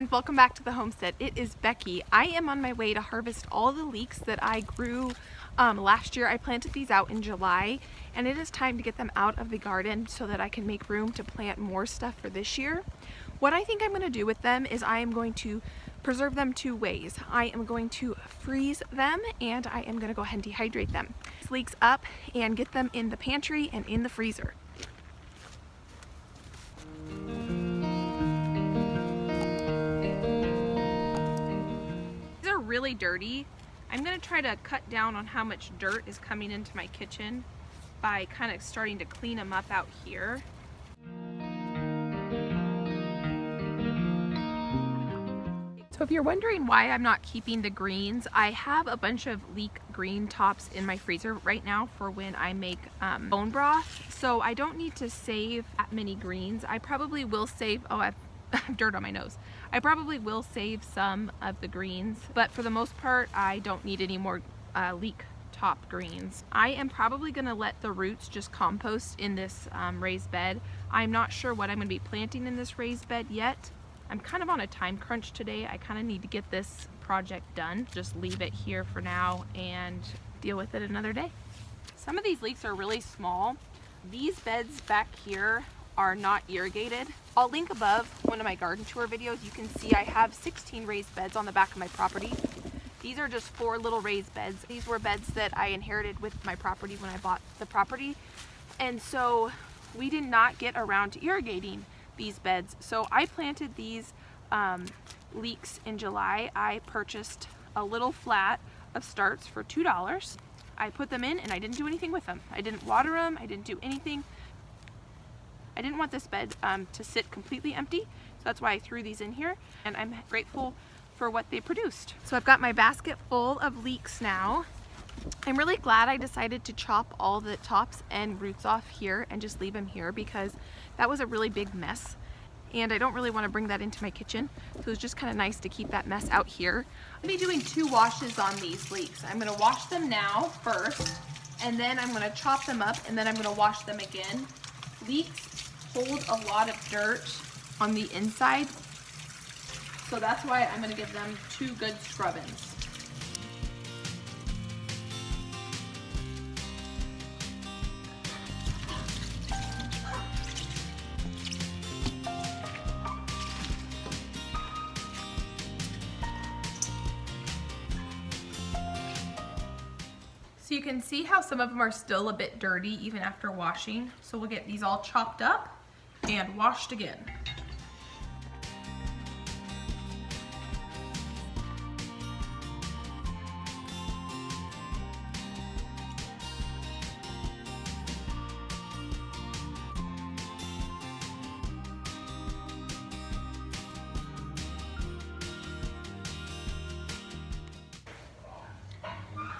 Welcome back to the homestead. It is Becky. I am on my way to harvest all the leeks that I grew last year. I planted these out in July, and it is time to get them out of the garden so that I can make room to plant more stuff for this year. What I think I'm going to do with them is I am going to preserve them two ways. I am going to freeze them, and I am going to go ahead and dehydrate them. These leeks up and get them in the pantry and in the freezer. Really dirty. I'm going to try to cut down on how much dirt is coming into my kitchen by kind of starting to clean them up out here. So if you're wondering why I'm not keeping the greens, I have a bunch of leek green tops in my freezer right now for when I make bone broth. So I don't need to save that many greens. I probably will save, oh, I have dirt on my nose. I probably will save some of the greens, but for the most part, I don't need any more leek top greens. I am probably gonna let the roots just compost in this raised bed. I'm not sure what I'm gonna be planting in this raised bed yet. I'm kind of on a time crunch today. I kind of need to get this project done. Just leave it here for now and deal with it another day. Some of these leeks are really small. These beds back here are not irrigated. I'll link above one of my garden tour videos. You can see I have 16 raised beds on the back of my property. These are just 4 little raised beds. These were beds that I inherited with my property when I bought the property. And so we did not get around to irrigating these beds. So I planted these leeks in July. I purchased a little flat of starts for $2. I put them in and I didn't do anything with them. I didn't water them, I didn't do anything. I didn't want this bed to sit completely empty, so that's why I threw these in here, and I'm grateful for what they produced. So I've got my basket full of leeks now. I'm really glad I decided to chop all the tops and roots off here and just leave them here because that was a really big mess, and I don't really want to bring that into my kitchen, so it's just kind of nice to keep that mess out here. I'm going to be doing 2 washes on these leeks. I'm going to wash them now first, and then I'm going to chop them up, and then I'm going to wash them again. Leeks hold a lot of dirt on the inside, so that's why I'm going to give them 2 good scrubbings. So you can see how some of them are still a bit dirty even after washing. So we'll get these all chopped up and washed again.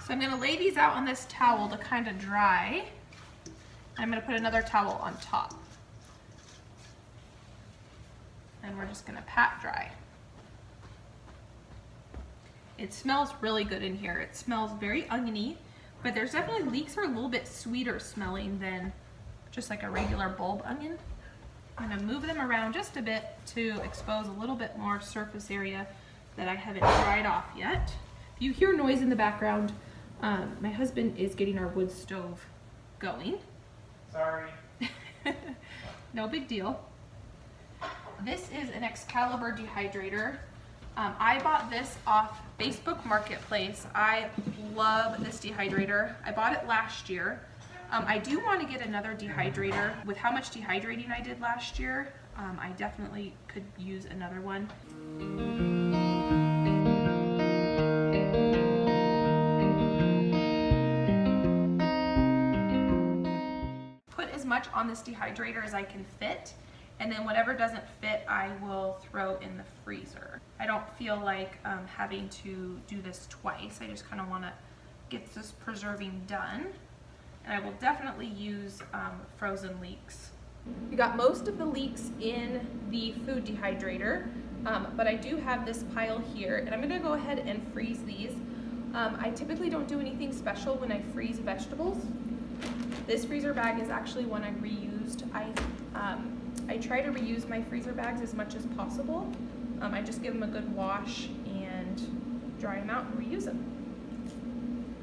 So I'm going to lay these out on this towel to kind of dry. I'm going to put another towel on top. And we're just going to pat dry. It smells really good in here. It smells very oniony, but there's definitely leeks are a little bit sweeter smelling than just like a regular bulb onion. I'm going to move them around just a bit to expose a little bit more surface area that I haven't dried off yet. If you hear noise in the background, my husband is getting our wood stove going. Sorry. No big deal. This is an Excalibur dehydrator. I bought this off Facebook Marketplace. I love this dehydrator. I bought it last year. I do want to get another dehydrator. With how much dehydrating I did last year, I definitely could use another one. Much on this dehydrator as I can fit, and then whatever doesn't fit I will throw in the freezer. I don't feel like having to do this twice. I just kind of want to get this preserving done, and I will definitely use frozen leeks. We got most of the leeks in the food dehydrator, but I do have this pile here, and I'm going to go ahead and freeze these. I typically don't do anything special when I freeze vegetables. This freezer bag is actually one I reused. I try to reuse my freezer bags as much as possible. I just give them a good wash and dry them out and reuse them.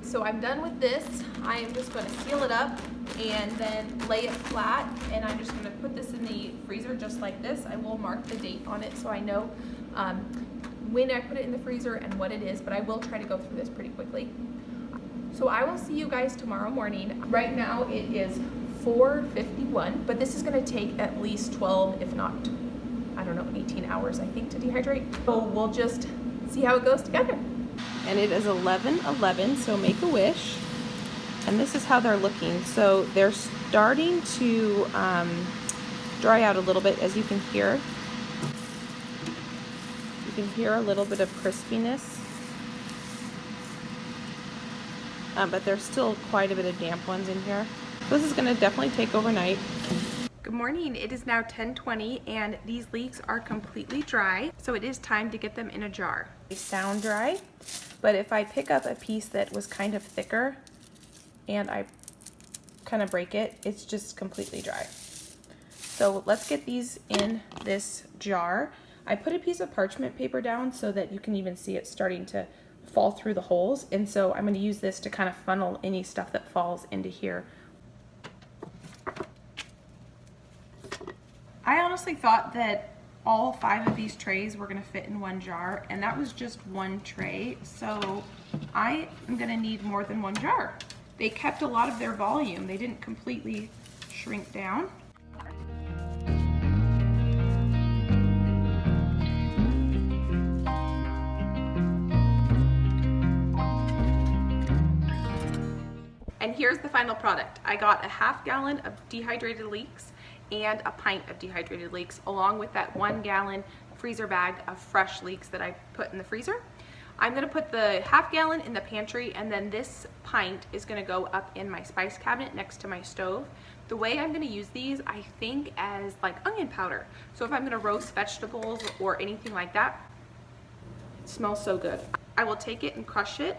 So I'm done with this. I am just going to seal it up and then lay it flat, and I'm just going to put this in the freezer just like this. I will mark the date on it so I know when I put it in the freezer and what it is, but I will try to go through this pretty quickly. So I will see you guys tomorrow morning. Right now it is 4:51, but this is going to take at least 12, if not, I don't know, 18 hours, I think, to dehydrate. So we'll just see how it goes together. And it is 11:11, so make a wish. And this is how they're looking. So they're starting to dry out a little bit, as you can hear. You can hear a little bit of crispiness. But there's still quite a bit of damp ones in here. This is going to definitely take overnight. Good morning. It is now 10:20 and these leeks are completely dry, so it is time to get them in a jar. They sound dry, but if I pick up a piece that was kind of thicker and I kind of break it, it's just completely dry. So let's get these in this jar. I put a piece of parchment paper down so that you can even see it starting to fall through the holes, and so I'm going to use this to kind of funnel any stuff that falls into here. I honestly thought that all 5 of these trays were going to fit in one jar, and that was just one tray, so I am going to need more than one jar. They kept a lot of their volume. They didn't completely shrink down. And here's the final product. I got a ½ gallon of dehydrated leeks and a pint of dehydrated leeks, along with that 1 gallon freezer bag of fresh leeks that I put in the freezer. I'm gonna put the ½ gallon in the pantry, and then this pint is gonna go up in my spice cabinet next to my stove. The way I'm gonna use these, I think, as like onion powder. So if I'm gonna roast vegetables or anything like that, it smells so good. I will take it and crush it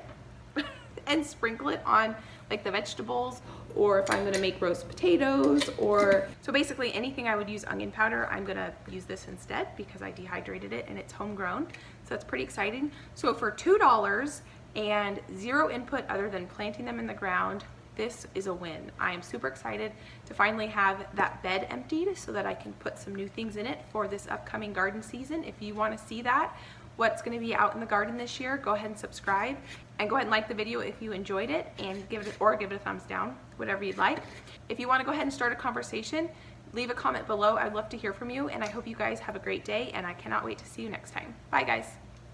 and sprinkle it on like the vegetables, or if I'm gonna make roast potatoes, or so basically anything I would use onion powder, I'm gonna use this instead because I dehydrated it and it's homegrown. So that's pretty exciting. So for $2 and 0 input other than planting them in the ground, this is a win. I am super excited to finally have that bed emptied so that I can put some new things in it for this upcoming garden season. If you want to see that, what's going to be out in the garden this year, go ahead and subscribe, and go ahead and like the video if you enjoyed it, and give it a thumbs down, whatever you'd like. If you want to go ahead and start a conversation, leave a comment below. I'd love to hear from you, and I hope you guys have a great day, and I cannot wait to see you next time. Bye guys.